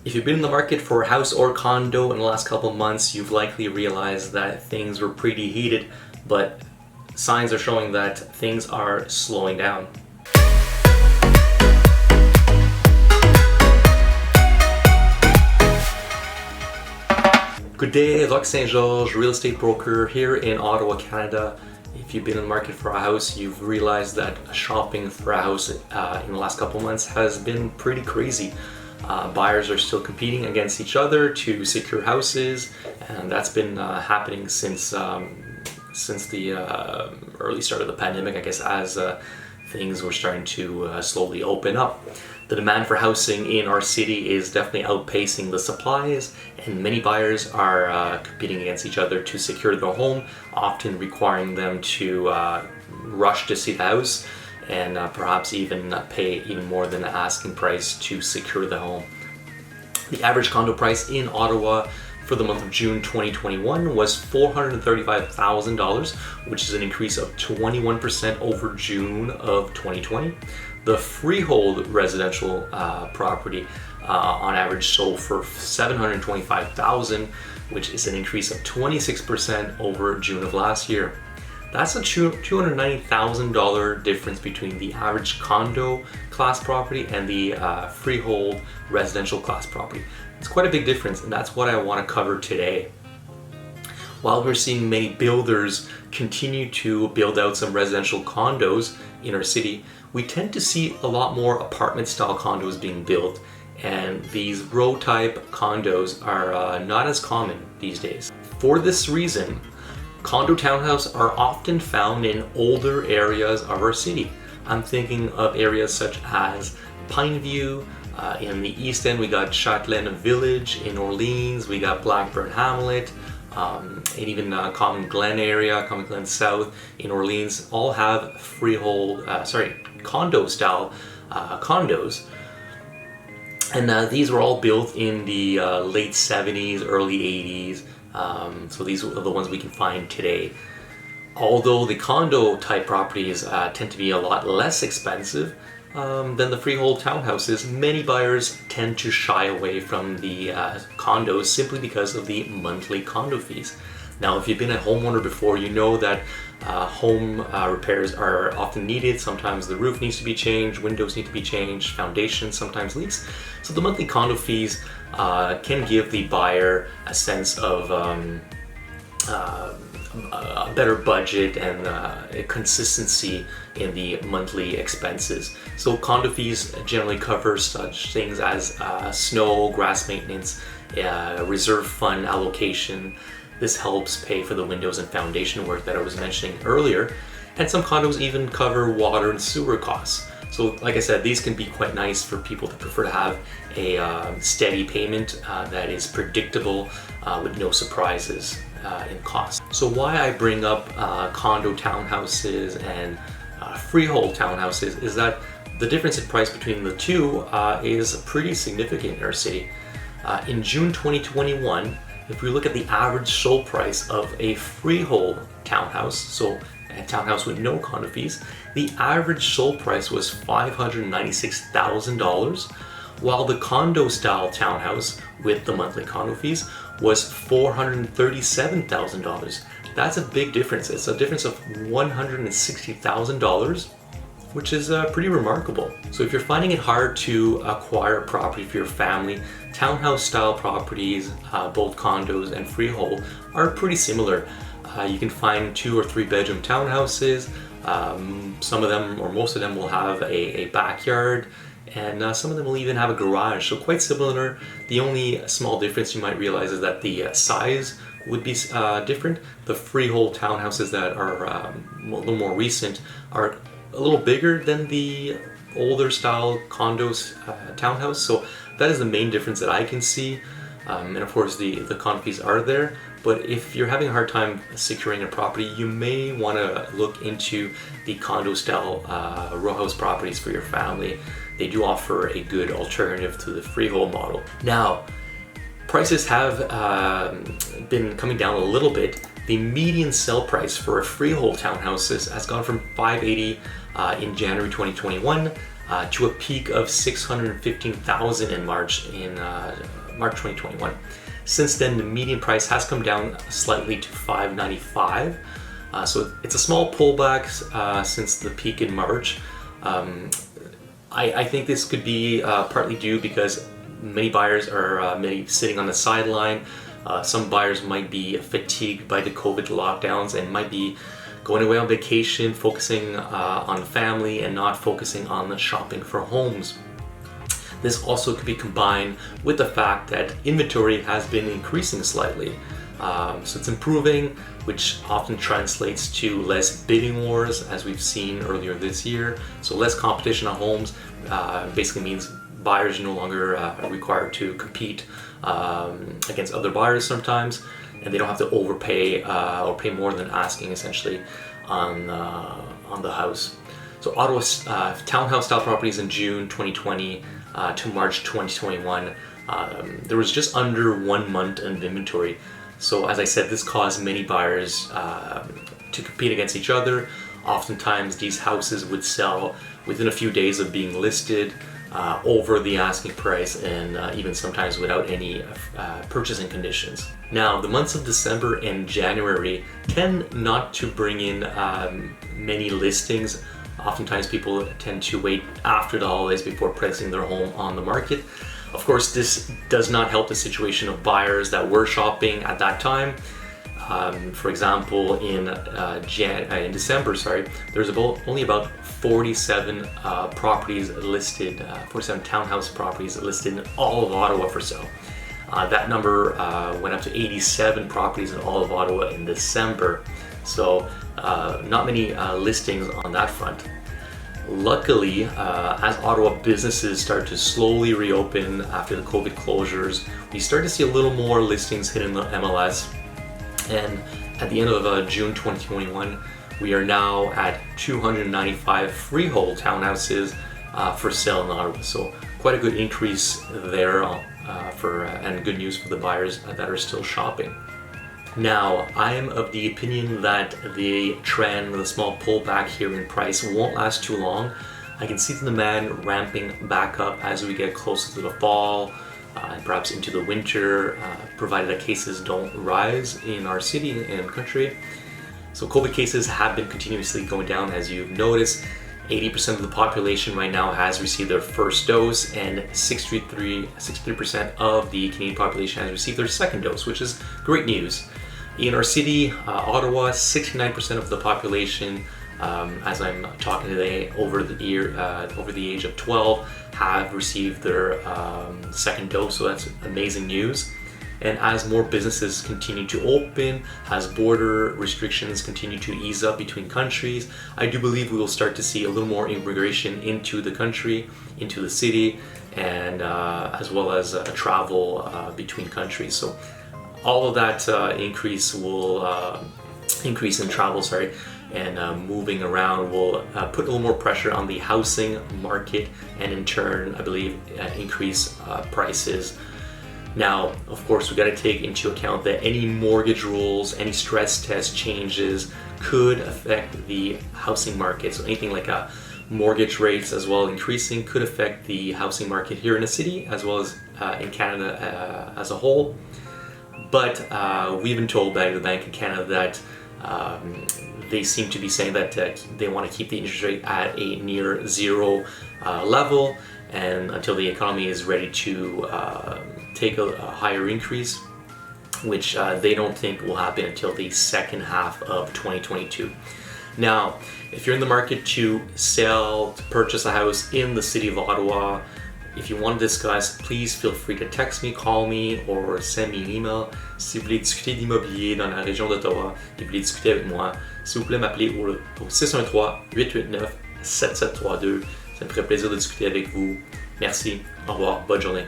If you've been in the market for a house or condo in the last couple of months, you've likely realized that things were pretty heated, but signs are showing that things are slowing down. Good day, Roch St-Georges, real estate broker here in Ottawa, Canada. If you've been in the market for a house, you've realized that shopping for a house in the last couple of months has been pretty crazy. Buyers are still competing against each other to secure houses, and that's been happening since the early start of the pandemic, I guess, as things were starting to slowly open up. The demand for housing in our city is definitely outpacing the supplies, and many buyers are competing against each other to secure their home, often requiring them to rush to see the house and perhaps even pay even more than the asking price to secure the home. The average condo price in Ottawa for the month of June 2021 was $435,000, which is an increase of 21% over June of 2020. The freehold residential property on average sold for $725,000, which is an increase of 26% over June of last year. That's a $290,000 difference between the average condo class property and the freehold residential class property. It's quite a big difference, and that's what I want to cover today. While we're seeing many builders continue to build out some residential condos in our city, we tend to see a lot more apartment style condos being built, and these row type condos are not as common these days. For this reason, condo townhouse are often found in older areas of our city. I'm thinking of areas such as Pineview. In the East End, we got Châtelaine Village. In Orleans, we got Blackburn Hamlet. And even Common Glen area, Common Glen South in Orleans, all have freehold, condo style condos. And these were all built in the late 70s, early 80s. So these are the ones we can find today. Although the condo type properties tend to be a lot less expensive than the freehold townhouses, many buyers tend to shy away from the condos simply because of the monthly condo fees. Now, if you've been a homeowner before, you know that home repairs are often needed. Sometimes the roof needs to be changed, windows need to be changed, foundation sometimes leaks. So the monthly condo fees can give the buyer a sense of a better budget and a consistency in the monthly expenses. So condo fees generally cover such things as snow, grass maintenance, reserve fund allocation. This helps pay for the windows and foundation work that I was mentioning earlier. And some condos even cover water and sewer costs. So like I said, these can be quite nice for people that prefer to have a steady payment that is predictable with no surprises in cost. So why I bring up condo townhouses and freehold townhouses is that the difference in price between the two is pretty significant in our city. In June 2021, if we look at the average sold price of a freehold townhouse, so a townhouse with no condo fees, the average sold price was $596,000, while the condo style townhouse with the monthly condo fees was $437,000. That's a big difference. It's a difference of $160,000, which is pretty remarkable. So if you're finding it hard to acquire a property for your family, townhouse style properties, both condos and freehold, are pretty similar. You can find 2 or 3 bedroom townhouses. Some of them, or most of them, will have a backyard, and some of them will even have a garage. So quite similar. The only small difference you might realize is that the size would be different. The freehold townhouses that are a little more recent are a little bigger than the older style condos townhouse. So that is the main difference that I can see. And of course the condo fees are there. But if you're having a hard time securing a property, you may want to look into the condo style row house properties for your family. They do offer a good alternative to the freehold model. Now, prices have been coming down a little bit. The median sell price for a freehold townhouse has gone from $580,000 in January 2021 to a peak of 615,000 in March 2021. Since then, the median price has come down slightly to 595. So it's a small pullback since the peak in March. I think this could be partly due because many buyers are maybe sitting on the sideline. Some buyers might be fatigued by the COVID lockdowns and might be going away on vacation, focusing on family and not focusing on the shopping for homes. This also could be combined with the fact that inventory has been increasing slightly. So it's improving, which often translates to less bidding wars, as we've seen earlier this year. So less competition on homes basically means buyers are no longer required to compete against other buyers sometimes, and they don't have to overpay or pay more than asking essentially on the house. So Ottawa's townhouse-style properties in June 2020 to March 2021, there was just under 1 month of inventory. So as I said, this caused many buyers to compete against each other. Oftentimes these houses would sell within a few days of being listed over the asking price, and even sometimes without any purchasing conditions. Now, the months of December and January tend not to bring in many listings. Oftentimes people tend to wait after the holidays before placing their home on the market. Of course, this does not help the situation of buyers that were shopping at that time. For example, in December, there's only about 47 properties listed, 47 townhouse properties listed in all of Ottawa for sale. That number went up to 87 properties in all of Ottawa in December. So not many listings on that front. Luckily, as Ottawa businesses start to slowly reopen after the COVID closures, we start to see a little more listings hitting the MLS. And at the end of June 2021, we are now at 295 freehold townhouses for sale in Ottawa. So quite a good increase there and good news for the buyers that are still shopping. Now, I am of the opinion that the trend, the small pullback here in price won't last too long. I can see the demand ramping back up as we get closer to the fall and perhaps into the winter, provided that cases don't rise in our city and country. So COVID cases have been continuously going down, as you've noticed. 80% of the population right now has received their first dose, and 63% of the Canadian population has received their second dose, which is great news. In our city, Ottawa, 69% of the population, as I'm talking today, over the age of 12, have received their second dose, so that's amazing news. And as more businesses continue to open, as border restrictions continue to ease up between countries, I do believe we will start to see a little more immigration into the country, into the city, and as well as travel between countries. So all of that increase in travel, and moving around will put a little more pressure on the housing market, and in turn, I believe, increase prices. Now, of course, we got to take into account that any mortgage rules, any stress test changes could affect the housing market. So anything like mortgage rates as well increasing could affect the housing market here in the city as well as in Canada as a whole. But we've been told by the Bank of Canada that they seem to be saying that they want to keep the interest rate at a near zero level, and until the economy is ready to take a higher increase, which they don't think will happen until the second half of 2022. Now, if you're in the market to sell, to purchase a house in the city of Ottawa, if you want to discuss, please feel free to text me, call me, or send me an email. Si vous voulez discuter d'immobilier dans la région d'Ottawa et vous voulez discuter avec moi, s'il vous plaît, m'appelez au 613-889-7732. Ça me ferait plaisir de discuter avec vous. Merci, au revoir, bonne journée.